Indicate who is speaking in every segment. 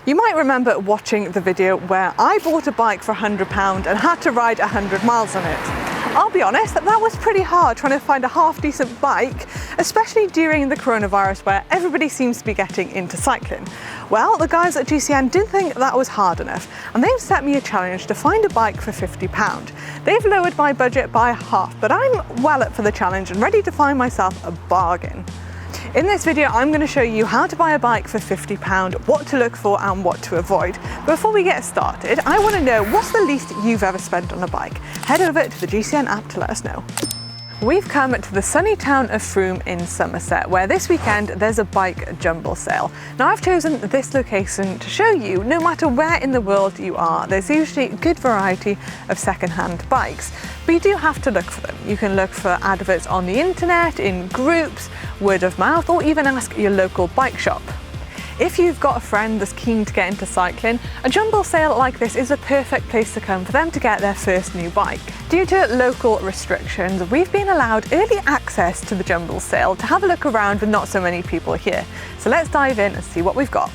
Speaker 1: You might remember watching the video where I bought a bike for £100 and had to ride 100 miles on it. I'll be honest, that was pretty hard trying to find a half decent bike, especially during the coronavirus where everybody seems to be getting into cycling. Well, the guys at GCN didn't think that was hard enough, and they've set me a challenge to find a bike for £50. They've lowered my budget by half, but I'm well up for the challenge and ready to find myself a bargain. In this video, I'm going to show you how to buy a bike for £50, what to look for and what to avoid. Before we get started, I want to know what's the least you've ever spent on a bike. Head over to the GCN app to let us know. We've come to the sunny town of Frome in Somerset, where this weekend there's a bike jumble sale. Now I've chosen this location to show you no matter where in the world you are, there's usually a good variety of second-hand bikes, but you do have to look for them. You can look for adverts on the internet, in groups, word of mouth, or even ask your local bike shop. If you've got a friend that's keen to get into cycling, a jumble sale like this is a perfect place to come for them to get their first new bike. Due to local restrictions, we've been allowed early access to the jumble sale to have a look around with not so many people here. So let's dive in and see what we've got.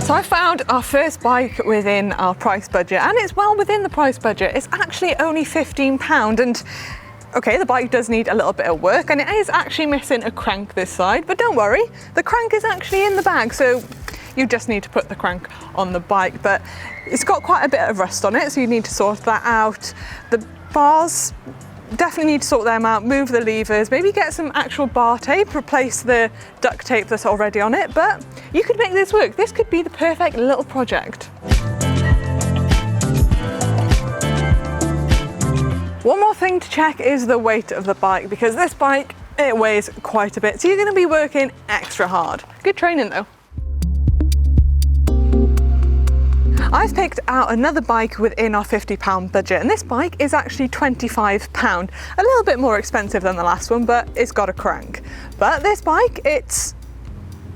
Speaker 1: So I found our first bike within our price budget, and it's well within the price budget. It's actually only £15, and okay, the bike does need a little bit of work, and it is actually missing a crank this side, but don't worry, the crank is actually in the bag, so you just need to put the crank on the bike, but it's got quite a bit of rust on it, so you need to sort that out. The bars, definitely need to sort them out, move the levers, maybe get some actual bar tape, replace the duct tape that's already on it, but you could make this work. This could be the perfect little project. One more thing to check is the weight of the bike, because this bike, it weighs quite a bit, so you're going to be working extra hard. Good training though. I've picked out another bike within our £50 budget, and this bike is actually £25. A little bit more expensive than the last one, but it's got a crank. But this bike,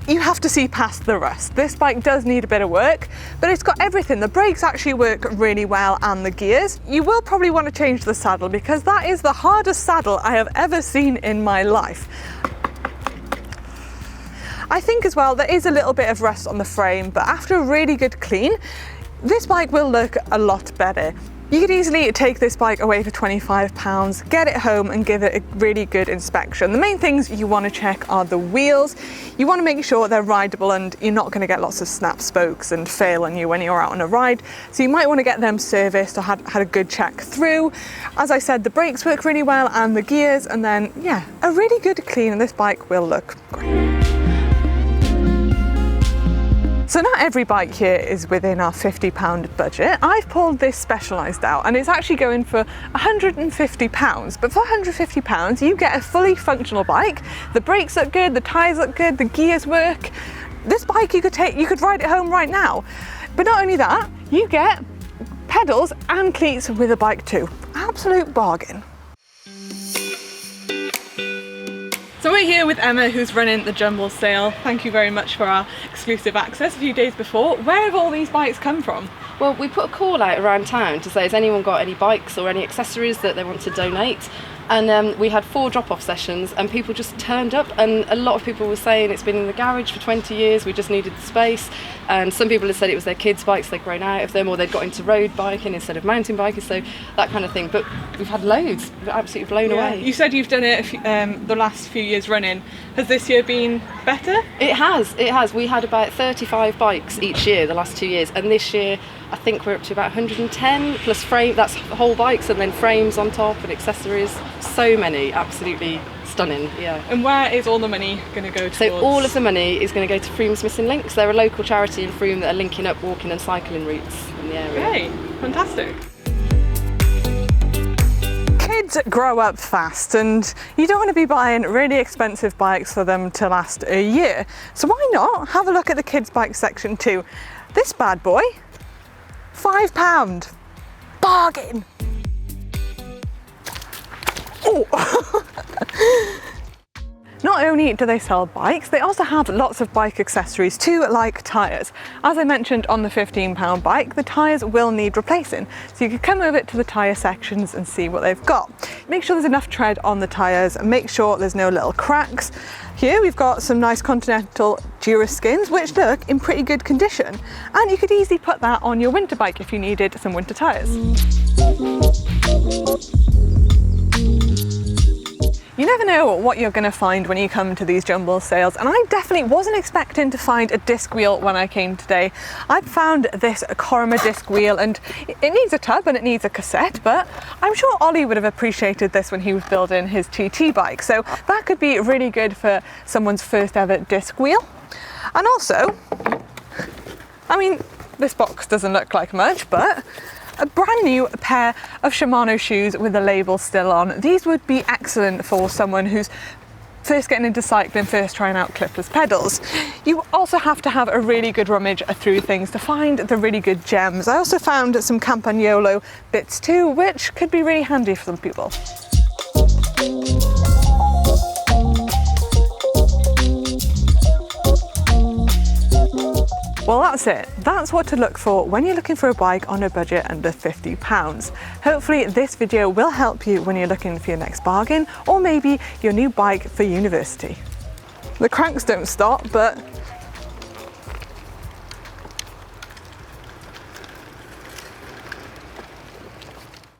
Speaker 1: you have to see past the rust. This bike does need a bit of work, but it's got everything. The brakes actually work really well, and the gears. You will probably want to change the saddle, because that is the hardest saddle I have ever seen in my life. I think as well, there is a little bit of rust on the frame, but after a really good clean, this bike will look a lot better. You could easily take this bike away for £25, get it home and give it a really good inspection. The main things you want to check are the wheels. You want to make sure they're rideable and you're not going to get lots of snap spokes and fail on you when you're out on a ride. So you might want to get them serviced or had a good check through. As I said, the brakes work really well and the gears, and then yeah, a really good clean and this bike will look great. So not every bike here is within our £50 budget. I've pulled this Specialised out, and it's actually going for £150. But for £150, you get a fully functional bike. The brakes look good, the tyres look good, the gears work. This bike you could ride it home right now. But not only that, you get pedals and cleats with a bike too. Absolute bargain. So we're here with Emma, who's running the jumble sale. Thank you very much for our exclusive access a few days before. Where have all these bikes come from?
Speaker 2: Well, we put a call out around town to say, has anyone got any bikes or any accessories that they want to donate? And we had 4 drop-off sessions, and people just turned up, and a lot of people were saying it's been in the garage for 20 years, we just needed the space. And some people had said it was their kids' bikes, they'd grown out of them, or they'd got into road biking instead of mountain biking, so that kind of thing. But we've had loads, we're absolutely blown away.
Speaker 1: You said you've done it the last few years running. Has this year been better?
Speaker 2: It has. We had about 35 bikes each year the last 2 years, and this year I think we're up to about 110 plus frame, that's whole bikes and then frames on top and accessories. So many, absolutely stunning, yeah.
Speaker 1: And where is all the money going to go towards?
Speaker 2: So all of the money is going to go to Frome's Missing Links. They're a local charity in Frome that are linking up walking and cycling routes in the area.
Speaker 1: Hey, fantastic. Kids grow up fast, and you don't want to be buying really expensive bikes for them to last a year. So why not have a look at the kids' bike section too? This bad boy, £5. Bargain. Oh. Not only do they sell bikes, they also have lots of bike accessories too, like tyres. As I mentioned on the £15 bike, the tyres will need replacing, so you can come over to the tyre sections and see what they've got. Make sure there's enough tread on the tyres and make sure there's no little cracks. Here we've got some nice Continental Duraskins which look in pretty good condition, and you could easily put that on your winter bike if you needed some winter tyres. You never know what you're going to find when you come to these jumble sales, and I definitely wasn't expecting to find a disc wheel when I came today. I found this Corima disc wheel, and it needs a tub and it needs a cassette, but I'm sure Ollie would have appreciated this when he was building his TT bike, so that could be really good for someone's first ever disc wheel. And also, I mean, this box doesn't look like much, but a brand new pair of Shimano shoes with the label still on. These would be excellent for someone who's first getting into cycling, first trying out clipless pedals. You also have to have a really good rummage through things to find the really good gems. I also found some Campagnolo bits too, which could be really handy for some people. Well, that's it. That's what to look for when you're looking for a bike on a budget under £50. Hopefully this video will help you when you're looking for your next bargain, or maybe your new bike for university. The cranks don't stop, but